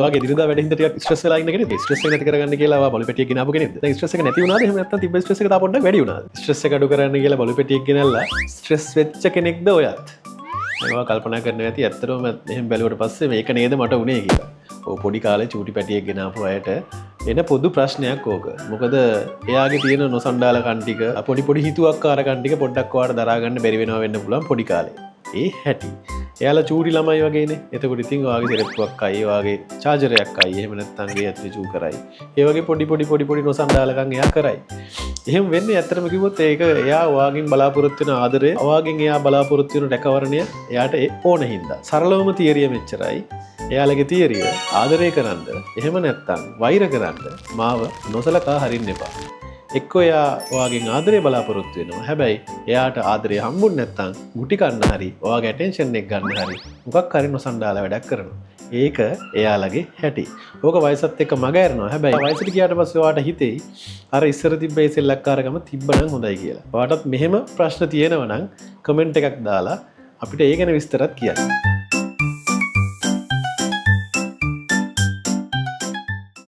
ඔයාගේ දිනදා වැඩ හින්දා ටිකක් ස්ට්‍රෙස් වෙලා ඉන්න කෙනෙක්ද? ස්ට්‍රෙස් එක නැති කරගන්න කියලා ඔයා බලු පැටියක් ගෙනාපු කෙනෙක්ද? දැන් ස්ට්‍රෙස් එක නැති වුණාද? එහෙම නැත්නම් තිබ්බ ස්ට්‍රෙස් එක තා පොඩ්ඩක් වැඩි වුණාද? ස්ට්‍රෙස් එක අඩු කරන්න කියලා බලු පැටියක් ගෙනල්ලා ස්ට්‍රෙස් වෙච්ච කෙනෙක්ද ඔයත්? මම කල්පනා කරනවා ඇති ඇත්තටම එහෙම බැලුවට පස්සේ මේක නේද මට උනේ කියලා. ඔව් පොඩි කාලේ චූටි පැටියෙක් ගෙනාපු අයට එන පොදු ප්‍රශ්නයක් ඕක. මොකද එයාගේ තියෙන නොසන්ඩාලකම් ටික පොඩි පොඩි හිතුවක්කාරකම් ටික පොඩ්ඩක් ඔයාලට දරා ගන්න බැරි වෙනවා වෙන්න පුළුවන් පොඩි කාලේ. ඒ හැටි. එයාලා චූටි ළමයි වගේනේ. එතකොට ඉතින් ඔයාගේ සෙරප්පුවක් අයි, ඔයාගේ චාර්ජරයක් අයි, එහෙම නැත්නම් ගේ ඇතුලේ චූ කරයි. ඒ වගේ පොඩි නොසන්ඩාලකම් එයා කරයි. එහෙම වෙන්නේ ඇත්තටම කිව්වොත් ඒක එයා ඔයාගෙන් බලාපොරොත්තු වෙන ආදරය, ඔයාගෙන් එයා බලාපොරොත්තු වෙන රැකවරණය එයාට ඕන හින්දා. සරලවම තියරිය මෙච්චරයි. එයාලගේ තියරිය ආදරය කරන්න, එහෙම නැත්නම් වෛර කරන්න මාව නොසලකා හරින්න එපා. එක්කෝ එයා ඔයාගෙන් ආදරය බලාපොරොත්තු වෙනවා. හැබැයි එයාට ආදරය හම්බුනේ නැත්නම් ගුටි කන්න හරි, ඔයාගේ ඇටෙන්ෂන් එක ගන්න හරි මොකක් හරි නොසන්ඩාල වැඩක් කරනවා. ඒක එයාලගේ හැටි. ඕක වයසත් එක්ක මග ඇරෙනවා. හැබැයි වයසට ගියාට පස්සේ ඔයාට හිතෙයි අර ඉස්සර තිබ්බ ඒ සෙල්ලක්කාරකම තිබ්බනම් හොඳයි කියලා. ඔයාටත් මෙහෙම ප්‍රශ්න තියෙනවා නම් කමෙන්ට් එකක් දාලා අපිට ඒ ගැන විස්තරත් කියන්න.